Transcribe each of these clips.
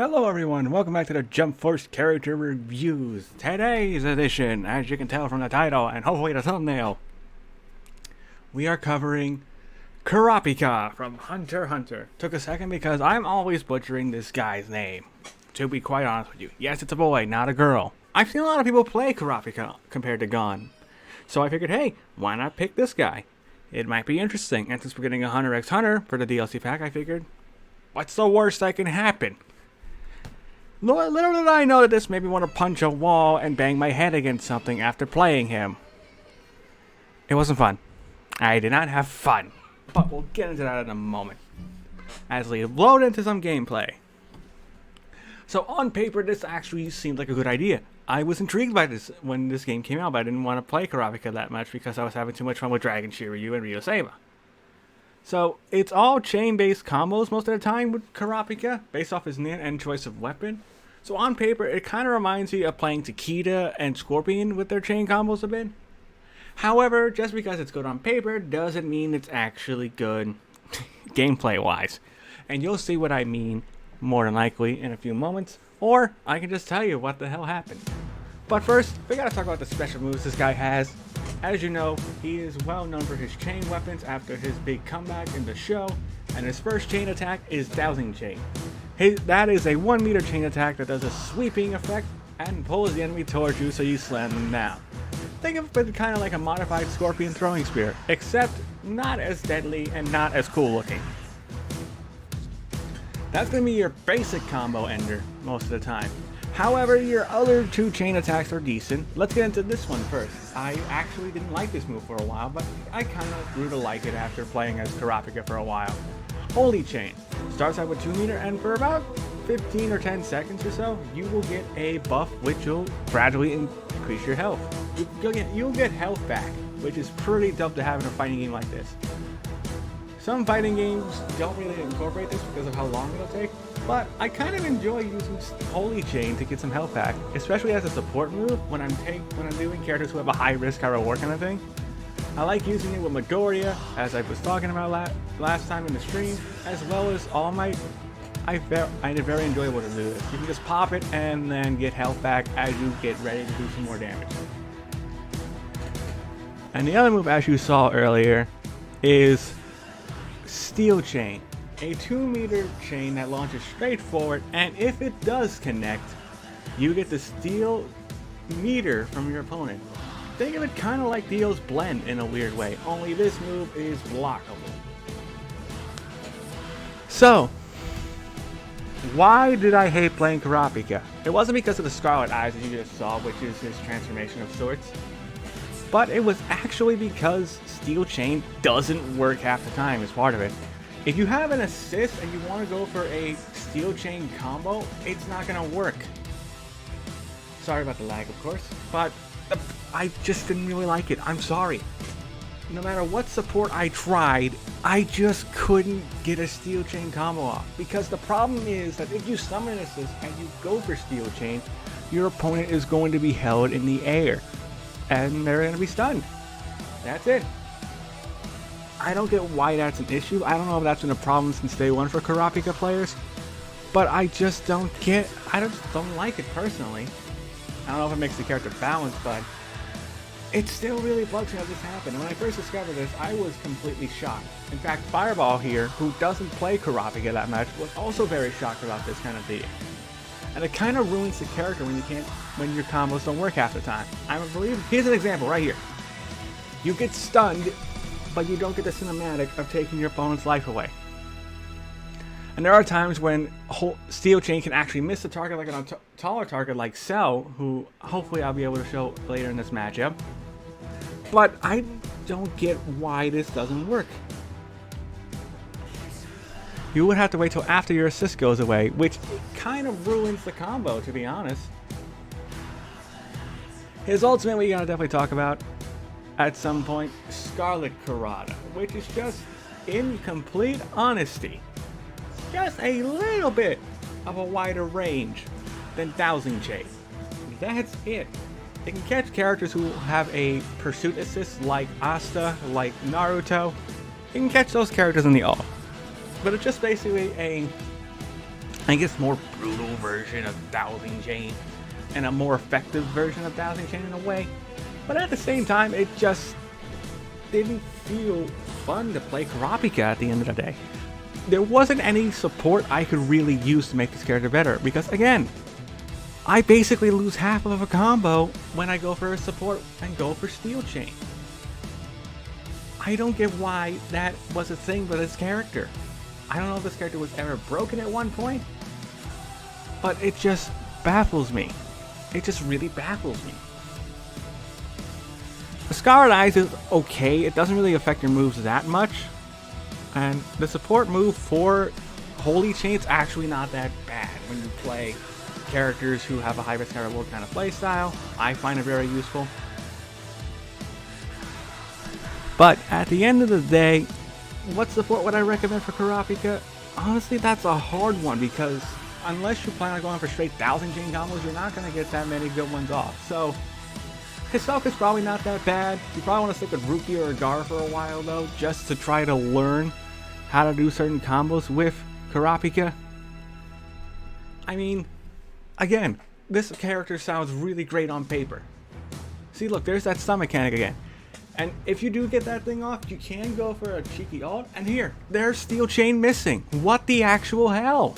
Hello everyone, welcome back to the Jump Force Character Reviews. Today's edition, as you can tell from the title and hopefully the thumbnail, we are covering Kurapika from Hunter x Hunter. Took a second because I'm always butchering this guy's name, to be quite honest with you. Yes, it's a boy, not a girl. I've seen a lot of people play Kurapika compared to Gon. So I figured, hey, why not pick this guy? It might be interesting, and since we're getting a Hunter x Hunter for the DLC pack, I figured, what's the worst that can happen? Little did I know that this made me want to punch a wall and bang my head against something after playing him. It wasn't fun. I did not have fun. But we'll get into that in a moment, as we load into some gameplay. So on paper, this actually seemed like a good idea. I was intrigued by this when this game came out, but I didn't want to play Kurapika that much because I was having too much fun with Dragon Shiryu and Ryoseiba. So it's all chain-based combos most of the time with Kurapika, based off his nin and choice of weapon. So on paper, it kind of reminds me of playing Takeda and Scorpion with their chain combos a bit. However, just because it's good on paper doesn't mean it's actually good gameplay-wise. And you'll see what I mean more than likely in a few moments, or I can just tell you what the hell happened. But first, we gotta talk about the special moves this guy has. As you know, he is well known for his chain weapons after his big comeback in the show, and his first chain attack is Dowsing Chain. That is a 1 meter chain attack that does a sweeping effect and pulls the enemy towards you so you slam them down. Think of it kind of like a modified Scorpion throwing spear, except not as deadly and not as cool looking. That's going to be your basic combo ender most of the time. However, your other two chain attacks are decent. Let's get into this one first. I actually didn't like this move for a while, but I kind of grew to like it after playing as Kurapika for a while. Holy Chain. Starts out with 2 meter, and for about 15 or 10 seconds or so, you will get a buff which will gradually increase your health. You'll get health back, which is pretty dope to have in a fighting game like this. Some fighting games don't really incorporate this because of how long it'll take, but I kind of enjoy using Holy Chain to get some health back, especially as a support move when I'm doing characters who have a high risk, high reward kind of thing. I like using it with Midoriya, as I was talking about last time in the stream, as well as All Might. I find it very enjoyable to do this. You can just pop it and then get health back as you get ready to do some more damage. And the other move, as you saw earlier, is Steel Chain. A 2 meter chain that launches straight forward, and if it does connect, you get the steel meter from your opponent. Think of it kind of like Dio's Blend in a weird way, only this move is blockable. So, why did I hate playing Kurapika? It wasn't because of the Scarlet Eyes that you just saw, which is his transformation of sorts, but it was actually because Steel Chain doesn't work half the time as part of it. If you have an assist and you want to go for a Steel Chain combo, it's not going to work. Sorry about the lag, of course, but I just didn't really like it. I'm sorry. No matter what support I tried, I just couldn't get a Steel Chain combo off. Because the problem is that if you summon an assist and you go for Steel Chain, your opponent is going to be held in the air. And they're going to be stunned. That's it. I don't get why that's an issue. I don't know if that's been a problem since day one for Kurapika players. But I just don't like it personally. I don't know if it makes the character balanced, but it still really bugs me how this happened. When I first discovered this, I was completely shocked. In fact, Fireball here, who doesn't play Kurapika that much, was also very shocked about this kind of deal. And it kind of ruins the character when your combos don't work half the time. Here's an example right here. You get stunned, but you don't get the cinematic of taking your opponent's life away. And there are times when Steel Chain can actually miss the target, like a taller target like Cell, who hopefully I'll be able to show later in this matchup. But I don't get why this doesn't work. You would have to wait till after your assist goes away, which kind of ruins the combo, to be honest. His ultimate we gotta definitely talk about at some point, Scarlet Karada, which is just, in complete honesty, just a little bit of a wider range than Dowsing Chain. That's it. It can catch characters who have a pursuit assist like Asta, like Naruto. It can catch those characters in the off. But it's just basically a I guess more brutal version of Dowsing Chain and a more effective version of Dowsing Chain in a way. But at the same time, it just didn't feel fun to play Kurapika at the end of the day. There wasn't any support I could really use to make this character better because, again, I basically lose half of a combo when I go for a support and go for Steel Chain. I don't get why that was a thing with this character. I don't know if this character was ever broken at one point, but it just baffles me. It just really baffles me. The Scarlet Eyes is okay. It doesn't really affect your moves that much. And the support move for Holy Chain's actually not that bad when you play characters who have a high risk high reward kind of playstyle. I find it very useful. But at the end of the day, what support would I recommend for Kurapika? Honestly, that's a hard one because unless you plan on going for straight Dowsing Chain combos, you're not going to get that many good ones off. So his stock is probably not that bad. You probably want to stick with Ruki or Gar for a while though, just to try to learn how to do certain combos with Kurapika. I mean, again, this character sounds really great on paper. See, look, there's that stun mechanic again. And if you do get that thing off, you can go for a cheeky ult. And here, there's Steel Chain missing. What the actual hell?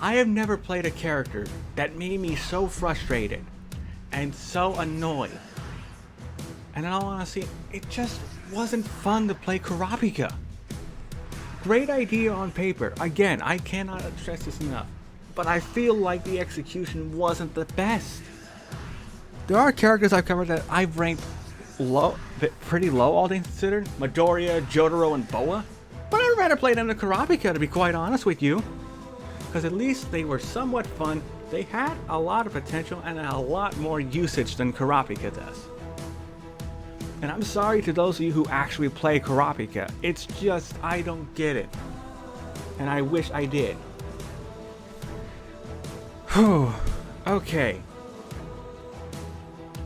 I have never played a character that made me so frustrated and so annoyed. And in all honesty, it just wasn't fun to play Kurapika. Great idea on paper. Again, I cannot stress this enough. But I feel like the execution wasn't the best. There are characters I've covered that I've ranked low, pretty low, all things considered. Midoriya, Jotaro, and Boa. But I'd rather play them than Kurapika, to be quite honest with you. Because at least they were somewhat fun. They had a lot of potential and a lot more usage than Kurapika does. And I'm sorry to those of you who actually play Kurapika. It's just, I don't get it. And I wish I did. Whew. Okay.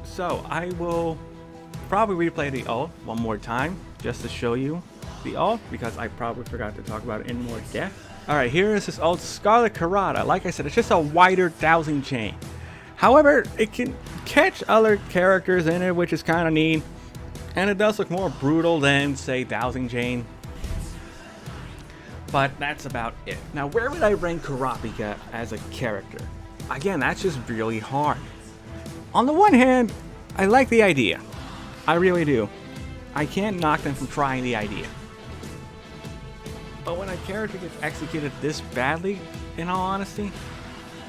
So, I will probably replay the ult one more time just to show you the ult because I probably forgot to talk about it in more depth. Alright, here is this ult, Scarlet Karada. Like I said, it's just a wider Dowsing Chain. However, it can catch other characters in it, which is kind of neat. And it does look more brutal than, say, Dowsing Chain. But that's about it. Now, where would I rank Kurapika as a character? Again, that's just really hard. On the one hand, I like the idea. I really do. I can't knock them from trying the idea. But when a character gets executed this badly, in all honesty,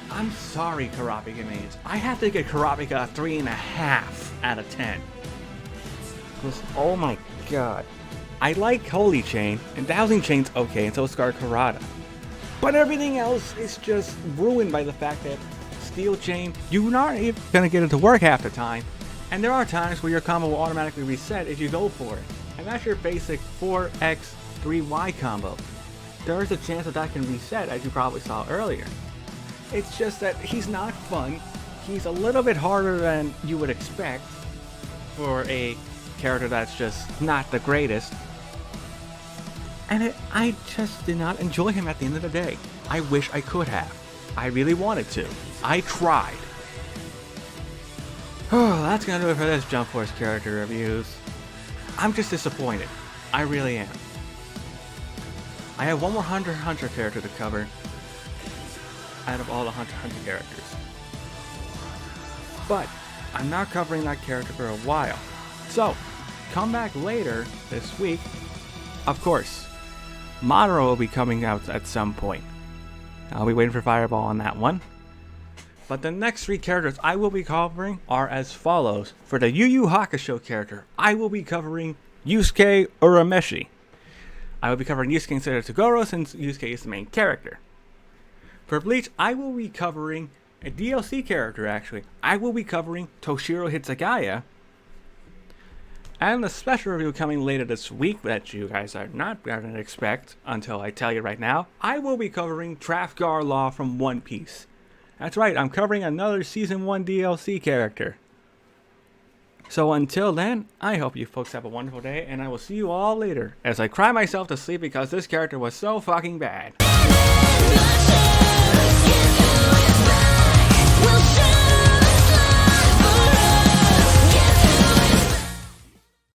I'm sorry, Kurapika mains. I have to get Kurapika a 3.5 out of 10. Because, oh my god. I like Holy Chain, and Dowsing Chain's okay, and so is Scarlet Karada. But everything else is just ruined by the fact that Steel Chain, you're not even going to get it to work half the time. And there are times where your combo will automatically reset if you go for it. And that's your basic 4x3y combo. There is a chance that that can reset, as you probably saw earlier. It's just that he's not fun. He's a little bit harder than you would expect for a character that's just not the greatest. And I just did not enjoy him at the end of the day. I wish I could have. I really wanted to. I tried. Oh, that's gonna do it for this Jump Force character reviews. I'm just disappointed. I really am. I have one more Hunter x Hunter character to cover out of all the Hunter x Hunter characters. But I'm not covering that character for a while. So, come back later this week. Of course, Madara will be coming out at some point. I'll be waiting for Fireball on that one. But the next 3 characters I will be covering are as follows. For the Yu Yu Hakusho character, I will be covering Yusuke Urameshi. I will be covering Yusuke instead of Toguro since Yusuke is the main character. For Bleach, I will be covering a DLC character actually. I will be covering Toshiro Hitsugaya. And the special review coming later this week that you guys are not going to expect until I tell you right now. I will be covering Trafgar Law from One Piece. That's right, I'm covering another Season 1 DLC character. So until then, I hope you folks have a wonderful day, and I will see you all later as I cry myself to sleep because this character was so fucking bad.